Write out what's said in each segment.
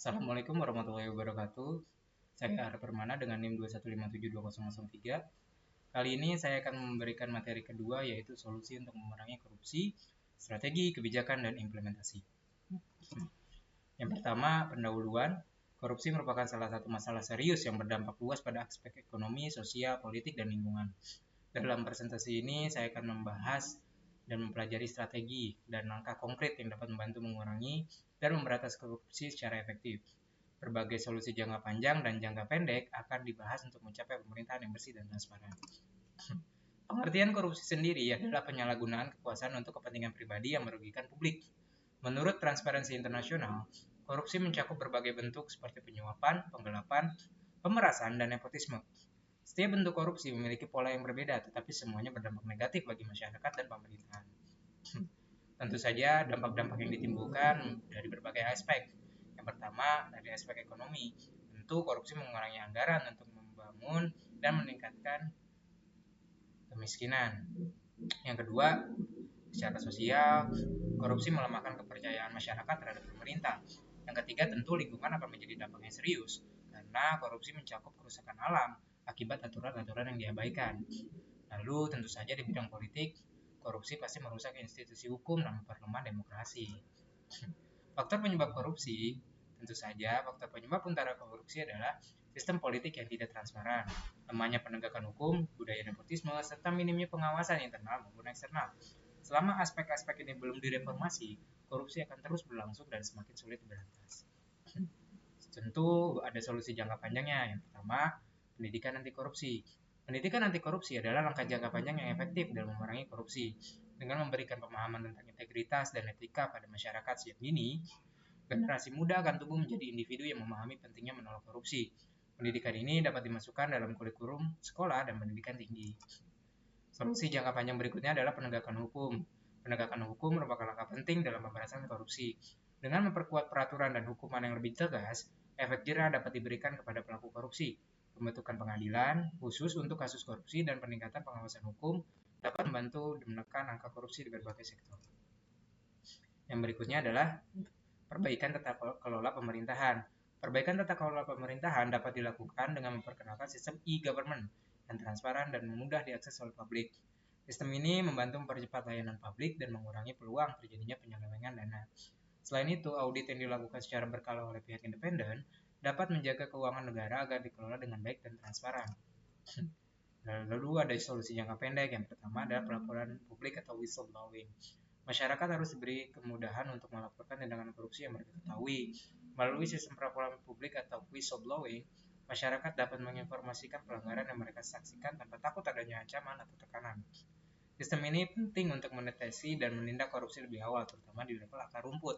Assalamualaikum warahmatullahi wabarakatuh. Saya Arif Permana dengan NIM 215720003. Kali ini saya akan memberikan materi kedua yaitu solusi untuk memerangi korupsi, strategi, kebijakan, dan implementasi. Yang pertama, pendahuluan. Korupsi merupakan salah satu masalah serius yang berdampak luas pada aspek ekonomi, sosial, politik, dan lingkungan. Dalam presentasi ini, saya akan membahas dan mempelajari strategi dan langkah konkret yang dapat membantu mengurangi dan memberantas korupsi secara efektif. Berbagai solusi jangka panjang dan jangka pendek akan dibahas untuk mencapai pemerintahan yang bersih dan transparan. Pengertian korupsi sendiri adalah penyalahgunaan kekuasaan untuk kepentingan pribadi yang merugikan publik. Menurut Transparansi Internasional, korupsi mencakup berbagai bentuk seperti penyuapan, penggelapan, pemerasan, dan nepotisme. Setiap bentuk korupsi memiliki pola yang berbeda, tetapi semuanya berdampak negatif bagi masyarakat dan pemerintahan. Tentu saja dampak-dampak yang ditimbulkan dari berbagai aspek. Yang pertama, dari aspek ekonomi. Tentu korupsi mengurangi anggaran untuk membangun dan meningkatkan kemiskinan. Yang kedua, secara sosial, korupsi melemahkan kepercayaan masyarakat terhadap pemerintah. Yang ketiga, tentu lingkungan akan menjadi dampak yang serius, karena korupsi mencakup kerusakan alam akibat aturan-aturan yang diabaikan. Lalu, tentu saja di bidang politik, korupsi pasti merusak institusi hukum dan memperlemah demokrasi. Faktor penyebab korupsi, tentu saja faktor penyebab utara korupsi adalah sistem politik yang tidak transparan, lemahnya penegakan hukum, budaya nepotisme, serta minimnya pengawasan internal maupun eksternal. Selama aspek-aspek ini belum direformasi, korupsi akan terus berlangsung dan semakin sulit diberantas. Tentu ada solusi jangka panjangnya. Yang pertama, pendidikan anti korupsi. Pendidikan anti korupsi adalah langkah jangka panjang yang efektif dalam memerangi korupsi. Dengan memberikan pemahaman tentang integritas dan etika pada masyarakat sejak dini, generasi muda akan tumbuh menjadi individu yang memahami pentingnya menolak korupsi. Pendidikan ini dapat dimasukkan dalam kurikulum sekolah dan pendidikan tinggi. Solusi jangka panjang berikutnya adalah penegakan hukum. Penegakan hukum merupakan langkah penting dalam pemberantasan korupsi. Dengan memperkuat peraturan dan hukuman yang lebih tegas, efek jerah dapat diberikan kepada pelaku korupsi. Pembentukan pengadilan khusus untuk kasus korupsi dan peningkatan pengawasan hukum dapat membantu menekan angka korupsi di berbagai sektor. Yang berikutnya adalah perbaikan tata kelola pemerintahan. Perbaikan tata kelola pemerintahan dapat dilakukan dengan memperkenalkan sistem e-government yang transparan dan mudah diakses oleh publik. Sistem ini membantu mempercepat layanan publik dan mengurangi peluang terjadinya penyelewengan dana. Selain itu, audit yang dilakukan secara berkala oleh pihak independen dapat menjaga keuangan negara agar dikelola dengan baik dan transparan. Lalu ada solusi jangka pendek. Yang pertama adalah pelaporan publik atau whistleblowing. Masyarakat harus diberi kemudahan untuk melaporkan tindakan korupsi yang mereka ketahui. Melalui sistem pelaporan publik atau whistleblowing, masyarakat dapat menginformasikan pelanggaran yang mereka saksikan tanpa takut adanya ancaman atau tekanan. Sistem ini penting untuk mendeteksi dan menindak korupsi lebih awal, terutama di level akar rumput.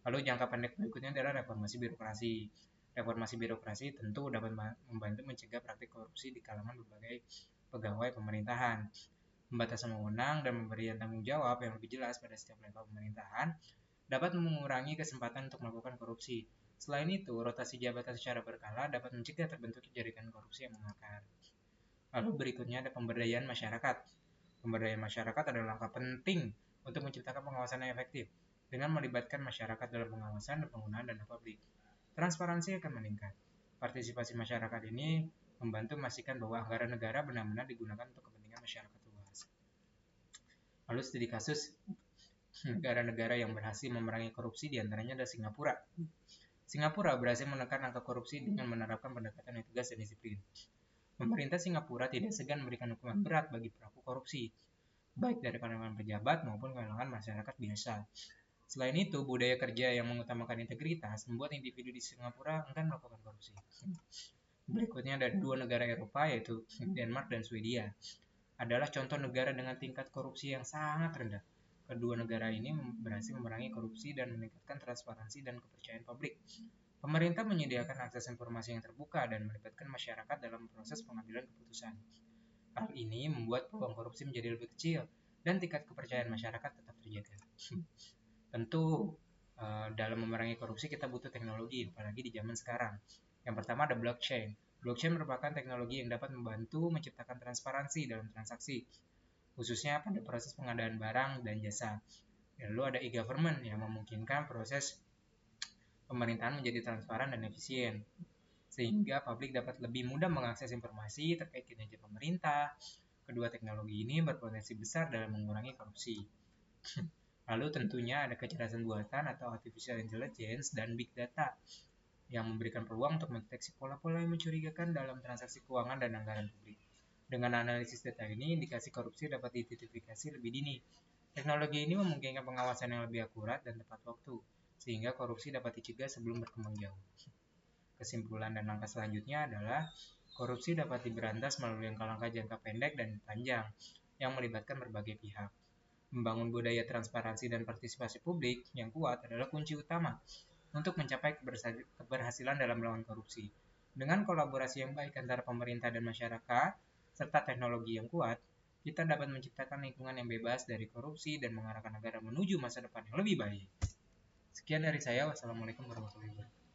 Lalu jangka pendek berikutnya adalah reformasi birokrasi. Reformasi birokrasi tentu dapat membantu mencegah praktik korupsi di kalangan berbagai pegawai pemerintahan. Pembatasan wewenang dan pemberian tanggung jawab yang lebih jelas pada setiap level pemerintahan dapat mengurangi kesempatan untuk melakukan korupsi. Selain itu, rotasi jabatan secara berkala dapat mencegah terbentuknya jaringan korupsi yang mengakar. Lalu berikutnya ada pemberdayaan masyarakat. Pemberdayaan masyarakat adalah langkah penting untuk menciptakan pengawasan yang efektif. Dengan melibatkan masyarakat dalam pengawasan dan penggunaan dana publik, transparansi akan meningkat. Partisipasi masyarakat ini membantu memastikan bahwa anggaran negara benar-benar digunakan untuk kepentingan masyarakat luas. Lalu studi kasus negara-negara yang berhasil memerangi korupsi diantaranya adalah Singapura. Singapura berhasil menekan angka korupsi dengan menerapkan pendekatan yang tegas dan disiplin. Pemerintah Singapura tidak segan memberikan hukuman berat bagi pelaku korupsi, baik dari kalangan pejabat maupun kalangan masyarakat biasa. Selain itu, budaya kerja yang mengutamakan integritas membuat individu di Singapura enggan melakukan korupsi. Berikutnya ada dua negara Eropa yaitu Denmark dan Swedia. Adalah contoh negara dengan tingkat korupsi yang sangat rendah. Kedua negara ini berhasil memerangi korupsi dan meningkatkan transparansi dan kepercayaan publik. Pemerintah menyediakan akses informasi yang terbuka dan melibatkan masyarakat dalam proses pengambilan keputusan. Hal ini membuat peluang korupsi menjadi lebih kecil dan tingkat kepercayaan masyarakat tetap terjaga. Tentu dalam memerangi korupsi kita butuh teknologi, apalagi di zaman sekarang. Yang pertama ada blockchain. Blockchain merupakan teknologi yang dapat membantu menciptakan transparansi dalam transaksi, khususnya pada proses pengadaan barang dan jasa. Lalu ada e-government yang memungkinkan proses pemerintahan menjadi transparan dan efisien, sehingga publik dapat lebih mudah mengakses informasi terkait kinerja pemerintah. Kedua teknologi ini berpotensi besar dalam mengurangi korupsi. Lalu tentunya ada kecerdasan buatan atau artificial intelligence dan big data yang memberikan peluang untuk mendeteksi pola-pola yang mencurigakan dalam transaksi keuangan dan anggaran publik. Dengan analisis data ini, indikasi korupsi dapat diidentifikasi lebih dini. Teknologi ini memungkinkan pengawasan yang lebih akurat dan tepat waktu, sehingga korupsi dapat dicegah sebelum berkembang jauh. Kesimpulan dan langkah selanjutnya adalah korupsi dapat diberantas melalui langkah-langkah jangka pendek dan panjang yang melibatkan berbagai pihak. Membangun budaya transparansi dan partisipasi publik yang kuat adalah kunci utama untuk mencapai keberhasilan dalam melawan korupsi. Dengan kolaborasi yang baik antara pemerintah dan masyarakat, serta teknologi yang kuat, kita dapat menciptakan lingkungan yang bebas dari korupsi dan mengarahkan negara menuju masa depan yang lebih baik. Sekian dari saya. Wassalamualaikum warahmatullahi wabarakatuh.